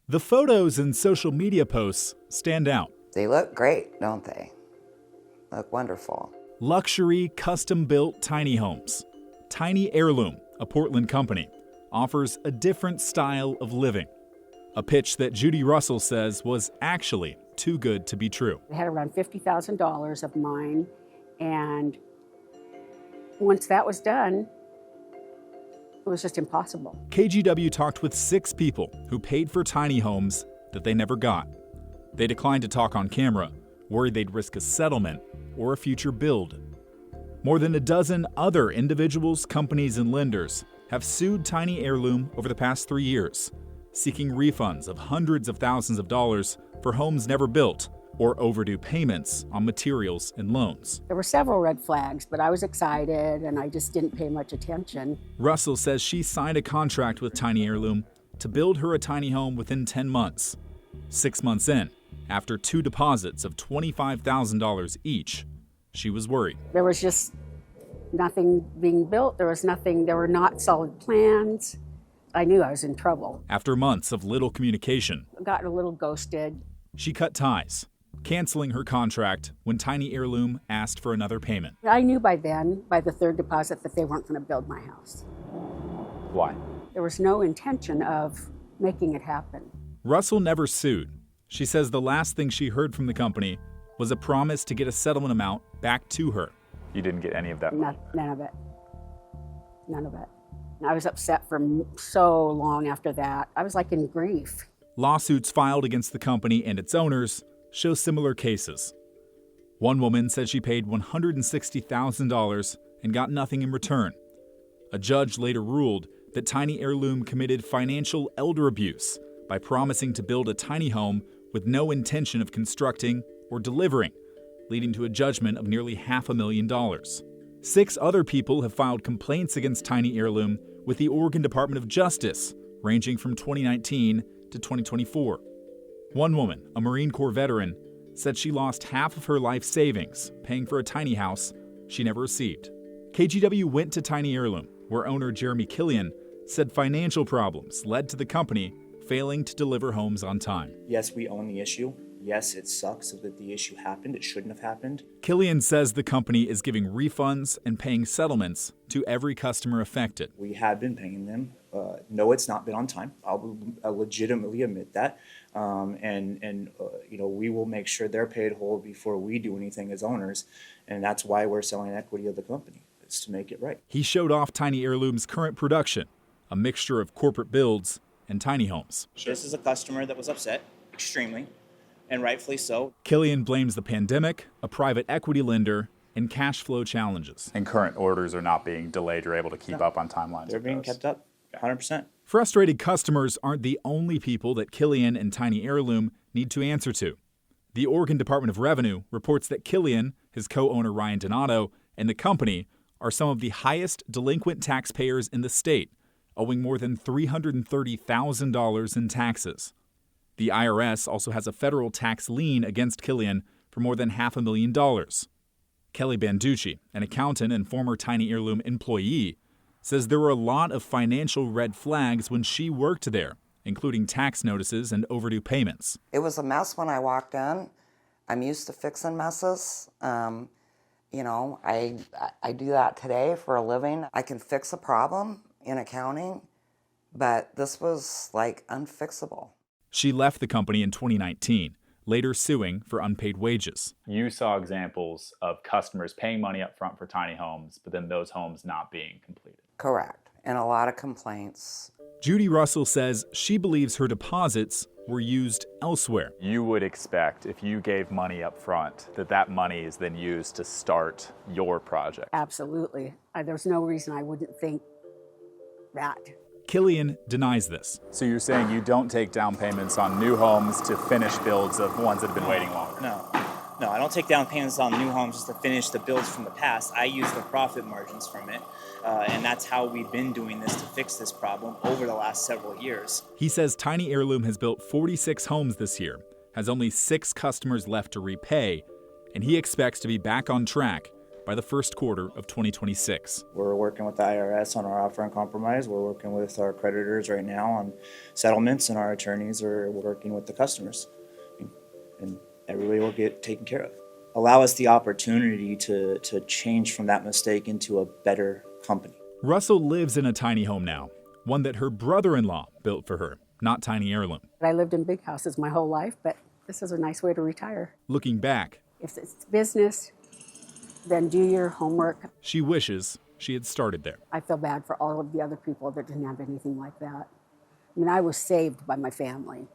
The photos and social media posts stand out. They look great, don't they? Look wonderful. Luxury, custom-built tiny homes. Tiny Heirloom, a Portland company, offers a different style of living. A pitch that Judy Russell says was actually too good to be true. I had around $50,000 of mine, and once that was done, it was just impossible. KGW talked with 6 people who paid for tiny homes that they never got. They declined to talk on camera, worried they'd risk a settlement or a future build. More than a dozen other individuals, companies, and lenders have sued Tiny Heirloom over the past 3 years, seeking refunds of hundreds of thousands of dollars for homes never built or overdue payments on materials and loans. There were several red flags, but I was excited and I just didn't pay much attention. Russell says she signed a contract with Tiny Heirloom to build her a tiny home within 10 months. 6 months in, after 2 deposits of $25,000 each, she was worried. There was just nothing being built. There were not solid plans. I knew I was in trouble. After months of little communication, I got a little ghosted. She cut ties, canceling her contract when Tiny Heirloom asked for another payment. I knew by then, by the 3rd deposit, that they weren't going to build my house. Why? There was no intention of making it happen. Russell never sued. She says the last thing she heard from the company was a promise to get a settlement amount back to her. You didn't get any of that money? None of it. None of it. I was upset for so long after that. I was like in grief. Lawsuits filed against the company and its owners show similar cases. One woman said she paid $160,000 and got nothing in return. A judge later ruled that Tiny Heirloom committed financial elder abuse by promising to build a tiny home with no intention of constructing or delivering, leading to a judgment of nearly $500,000. 6 other people have filed complaints against Tiny Heirloom with the Oregon Department of Justice, ranging from 2019 to 2024. One woman, a Marine Corps veteran, said she lost half of her life savings paying for a tiny house she never received. KGW went to Tiny Heirloom, where owner Jeremy Killian said financial problems led to the company failing to deliver homes on time. Yes, we own the issue. Yes, it sucks that the issue happened. It shouldn't have happened. Killian says the company is giving refunds and paying settlements to every customer affected. We have been paying them. No, it's not been on time. I'll legitimately admit that. We will make sure they're paid whole before we do anything as owners. And that's why we're selling equity of the company. It's to make it right. He showed off Tiny Heirloom's current production, a mixture of corporate builds and tiny homes. This is a customer that was upset, extremely. And rightfully so. Killian blames the pandemic, a private equity lender, and cash flow challenges. And current orders are not being delayed. You're able to keep up on timelines. They're being kept up, 100%. Frustrated customers aren't the only people that Killian and Tiny Heirloom need to answer to. The Oregon Department of Revenue reports that Killian, his co-owner Ryan Donato, and the company are some of the highest delinquent taxpayers in the state, owing more than $330,000 in taxes. The IRS also has a federal tax lien against Killian for more than $500,000. Kelly Banducci, an accountant and former Tiny Heirloom employee, says there were a lot of financial red flags when she worked there, including tax notices and overdue payments. It was a mess when I walked in. I'm used to fixing messes. I do that today for a living. I can fix a problem in accounting, but this was like unfixable. She left the company in 2019, later suing for unpaid wages. You saw examples of customers paying money up front for tiny homes, but then those homes not being completed. Correct. And a lot of complaints. Judy Russell says she believes her deposits were used elsewhere. You would expect if you gave money up front that money is then used to start your project. Absolutely. There's no reason I wouldn't think that. Killian denies this. So you're saying you don't take down payments on new homes to finish builds of ones that have been waiting longer? No, I don't take down payments on new homes just to finish the builds from the past. I use the profit margins from it, and that's how we've been doing this to fix this problem over the last several years. He says Tiny Heirloom has built 46 homes this year, has only 6 customers left to repay, and he expects to be back on track by the first quarter of 2026. We're working with the IRS on our offer and compromise. We're working with our creditors right now on settlements, and our attorneys are working with the customers. And everybody will get taken care of. Allow us the opportunity to change from that mistake into a better company. Russell lives in a tiny home now, one that her brother-in-law built for her, not tiny heirloom. I lived in big houses my whole life, but this is a nice way to retire. Looking back, If it's business, then do your homework. she wishes she had started there. I feel bad for all of the other people that didn't have anything like that. I mean, I was saved by my family.